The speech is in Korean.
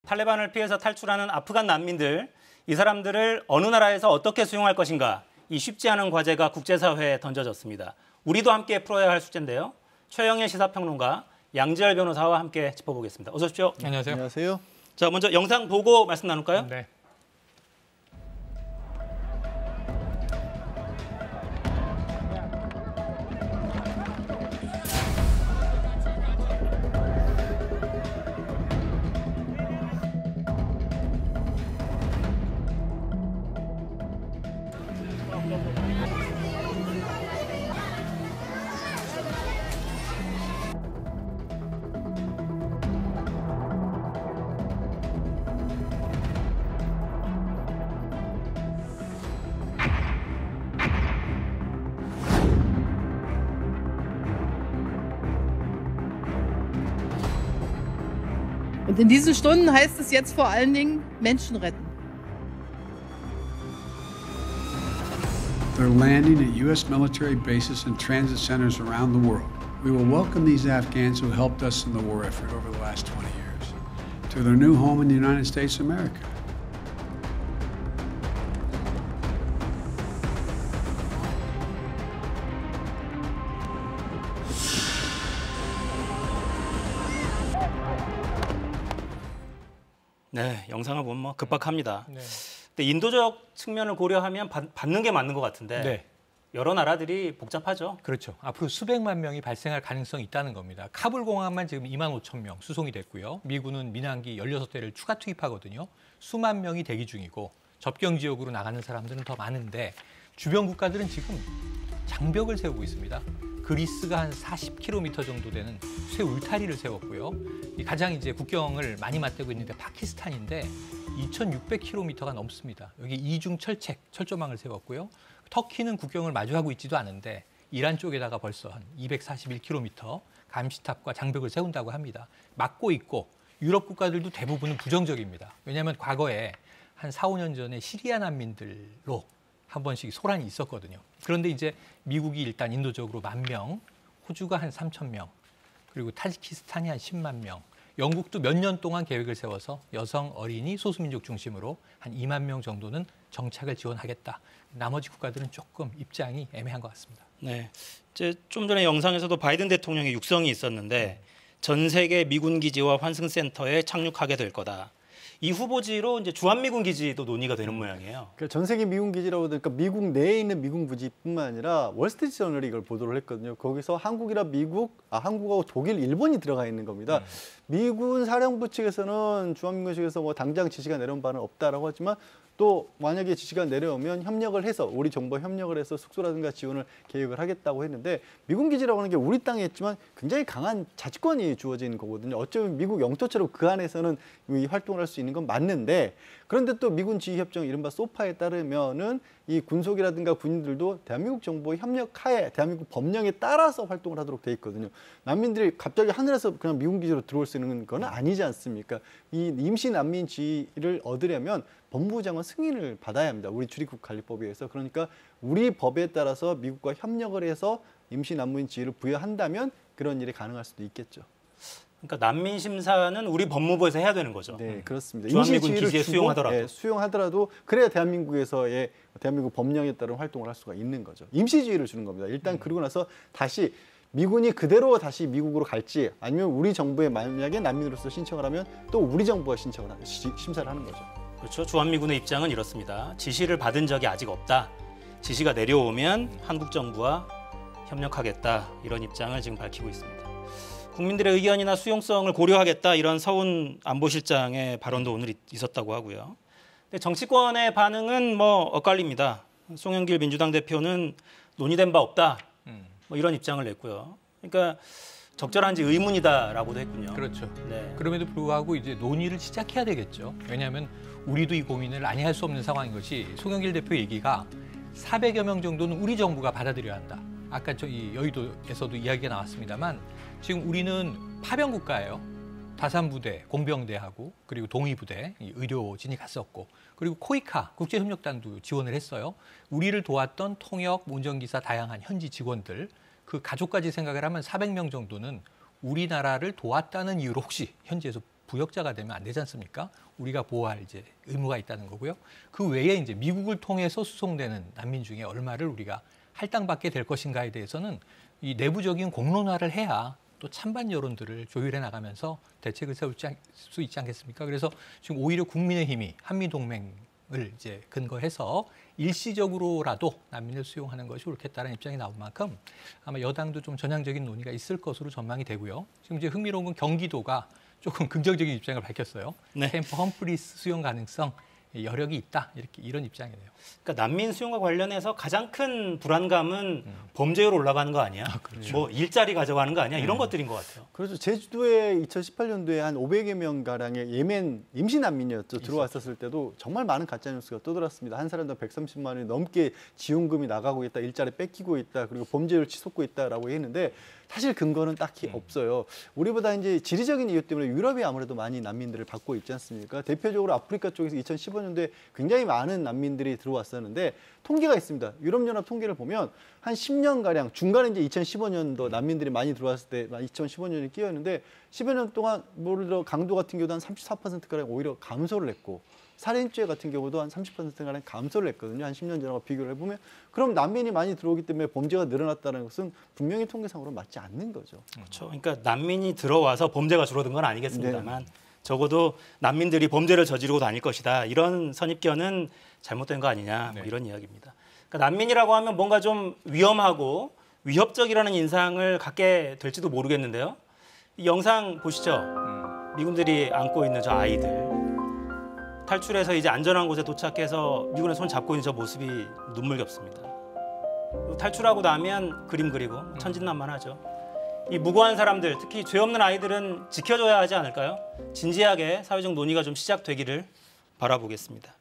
탈레반을 피해서 탈출하는 아프간 난민들, 이 사람들을 어느 나라에서 어떻게 수용할 것인가, 이 쉽지 않은 과제가 국제사회에 던져졌습니다. 우리도 함께 풀어야 할 숙제인데요. 최영일 시사평론가, 양지열 변호사와 함께 짚어보겠습니다. 어서 오십시오. 안녕하세요. 안녕하세요. 자, 먼저 영상 보고 말씀 나눌까요? 네. Und in diesen Stunden heißt es jetzt vor allen Dingen Menschen retten. They're landing at U.S. military bases and transit centers around the world. We will welcome these Afghans who helped us in the war effort over the last 20 years to their new home in the United States of America. 네, 영상을 보면 뭐 급박합니다. 네. 근데 인도적 측면을 고려하면 받는 게 맞는 것 같은데 네. 여러 나라들이 복잡하죠. 그렇죠. 앞으로 수백만 명이 발생할 가능성이 있다는 겁니다. 카불 공항만 지금 2만 5천 명 수송이 됐고요. 미군은 민항기 16대를 추가 투입하거든요. 수만 명이 대기 중이고 접경 지역으로 나가는 사람들은 더 많은데 주변 국가들은 지금 장벽을 세우고 있습니다. 그리스가 한 40km 정도 되는 쇠 울타리를 세웠고요. 가장 이제 국경을 많이 맞대고 있는데 파키스탄인데 2,600km가 넘습니다. 여기 이중 철책, 철조망을 세웠고요. 터키는 국경을 마주하고 있지도 않은데 이란 쪽에다가 벌써 한 241km 감시탑과 장벽을 세운다고 합니다. 막고 있고 유럽 국가들도 대부분은 부정적입니다. 왜냐하면 과거에 한 4, 5년 전에 시리아 난민들로 한 번씩 소란이 있었거든요. 그런데 이제 미국이 일단 인도적으로 10,000명, 호주가 한 3,000명, 그리고 타지키스탄이 한 10만 명, 영국도 몇 년 동안 계획을 세워서 여성, 어린이, 소수민족 중심으로 한 2만 명 정도는 정착을 지원하겠다. 나머지 국가들은 조금 입장이 애매한 것 같습니다. 네, 이제 좀 전에 영상에서도 바이든 대통령의 육성이 있었는데 전 세계 미군 기지와 환승센터에 착륙하게 될 거다. 이 후보지로 이제 주한미군 기지도 논의가 되는 모양이에요. 그러니까 전 세계 미군 기지라고 그러니까 미국 내에 있는 미군 부지뿐만 아니라 월스트리트 저널이 이걸 보도를 했거든요. 거기서 한국이랑 한국하고 독일, 일본이 들어가 있는 겁니다. 미군 사령부 측에서는 주한미군 측에서 뭐 당장 지시가 내려온 바는 없다라고 하지만 또 만약에 지시가 내려오면 협력을 해서 우리 정부와 협력을 해서 숙소라든가 지원을 계획을 하겠다고 했는데 미군 기지라고 하는 게 우리 땅에 있지만 굉장히 강한 자치권이 주어진 거거든요. 어쩌면 미국 영토처럼 그 안에서는 이 활동을 할 수 있는 건 맞는데 그런데 또 미군 지휘협정 이른바 소파에 따르면은 이 군속이라든가 군인들도 대한민국 정부의 협력하에 대한민국 법령에 따라서 활동을 하도록 돼 있거든요. 난민들이 갑자기 하늘에서 그냥 미군 기지로 들어올 수 있는 건 아니지 않습니까? 이 임시 난민 지위를 얻으려면 법무부 장관 승인을 받아야 합니다. 우리 출입국 관리법에 의해서. 그러니까 우리 법에 따라서 미국과 협력을 해서 임시 난민 지위를 부여한다면 그런 일이 가능할 수도 있겠죠. 그러니까 난민 심사는 우리 법무부에서 해야 되는 거죠. 네, 그렇습니다. 주한미군 기지에 수용하더라도. 네, 수용하더라도 그래야 대한민국에서의 대한민국 법령에 따른 활동을 할 수가 있는 거죠. 임시 지위를 주는 겁니다. 일단 그러고 나서 다시 미군이 그대로 다시 미국으로 갈지 아니면 우리 정부에 만약에 난민으로서 신청을 하면 또 우리 정부가 심사를 하는 거죠. 그렇죠. 주한미군의 입장은 이렇습니다. 지시를 받은 적이 아직 없다. 지시가 내려오면 한국 정부와 협력하겠다. 이런 입장을 지금 밝히고 있습니다. 국민들의 의견이나 수용성을 고려하겠다. 이런 서훈 안보실장의 발언도 오늘 있었다고 하고요. 근데 정치권의 반응은 뭐 엇갈립니다. 송영길 민주당 대표는 논의된 바 없다. 뭐 이런 입장을 냈고요. 그러니까 적절한지 의문이다라고도 했군요. 그렇죠. 네. 그럼에도 불구하고 이제 논의를 시작해야 되겠죠. 왜냐하면 우리도 이 고민을 아니 할 수 없는 상황인 것이 송영길 대표 얘기가 400여 명 정도는 우리 정부가 받아들여야 한다. 아까 저희 여의도에서도 이야기가 나왔습니다만 지금 우리는 파병 국가예요. 다산부대, 공병대하고 그리고 동의부대, 의료진이 갔었고 그리고 코이카 국제협력단도 지원을 했어요. 우리를 도왔던 통역, 운전기사 다양한 현지 직원들 그 가족까지 생각을 하면 400명 정도는 우리나라를 도왔다는 이유로 혹시 현지에서 부역자가 되면 안 되지 않습니까? 우리가 보호할 이제 의무가 있다는 거고요. 그 외에 이제 미국을 통해서 수송되는 난민 중에 얼마를 우리가 할당받게 될 것인가에 대해서는 이 내부적인 공론화를 해야 또 찬반 여론들을 조율해 나가면서 대책을 세울 수 있지 않겠습니까? 그래서 지금 오히려 국민의힘이 한미동맹을 이제 근거해서 일시적으로라도 난민을 수용하는 것이 옳겠다는 입장이 나온 만큼 아마 여당도 좀 전향적인 논의가 있을 것으로 전망이 되고요. 지금 이제 흥미로운 건 경기도가 조금 긍정적인 입장을 밝혔어요. 네. 캠프 험프리스 수용 가능성 여력이 있다 이런 입장이네요. 그러니까 난민 수용과 관련해서 가장 큰 불안감은 범죄율 올라가는 거 아니야? 그렇죠. 뭐 일자리 가져가는 거 아니야? 이런 것들인 것 같아요. 그렇죠. 제주도에 2018년도에 한 500여 명 가량의 예멘 임시 난민이었죠. 들어왔었을 때도 정말 많은 가짜 뉴스가 떠돌았습니다. 한 사람당 130만 원이 넘게 지원금이 나가고 있다, 일자리 뺏기고 있다, 그리고 범죄율 치솟고 있다라고 했는데 사실 근거는 딱히 없어요. 우리보다 이제 지리적인 이유 때문에 유럽이 아무래도 많이 난민들을 받고 있지 않습니까? 대표적으로 아프리카 쪽에서 2015년도에 굉장히 많은 난민들이 들어왔었는데 통계가 있습니다. 유럽연합 통계를 보면 한 10년가량 중간에 이제 2015년도 난민들이 많이 들어왔을 때 2015년이 끼었는데 10여 년 동안 예를 들어 강도 같은 경우도 한 34%가량 오히려 감소를 했고 살인죄 같은 경우도 한 30%가량 감소를 했거든요. 한 10년 전과 비교를 해보면 그럼 난민이 많이 들어오기 때문에 범죄가 늘어났다는 것은 분명히 통계상으로 맞지 않는 거죠. 그렇죠. 그러니까 난민이 들어와서 범죄가 줄어든 건 아니겠습니다만 적어도 난민들이 범죄를 저지르고 다닐 것이다. 이런 선입견은 잘못된 거 아니냐 뭐 이런 이야기입니다. 그러니까 난민이라고 하면 뭔가 좀 위험하고 위협적이라는 인상을 갖게 될지도 모르겠는데요. 이 영상 보시죠. 미군들이 안고 있는 저 아이들. 탈출해서 이제 안전한 곳에 도착해서 미군의 손 잡고 있는 저 모습이 눈물겹습니다. 탈출하고 나면 그림 그리고 천진난만하죠. 이 무고한 사람들, 특히 죄 없는 아이들은 지켜줘야 하지 않을까요? 진지하게 사회적 논의가 좀 시작되기를 바라보겠습니다.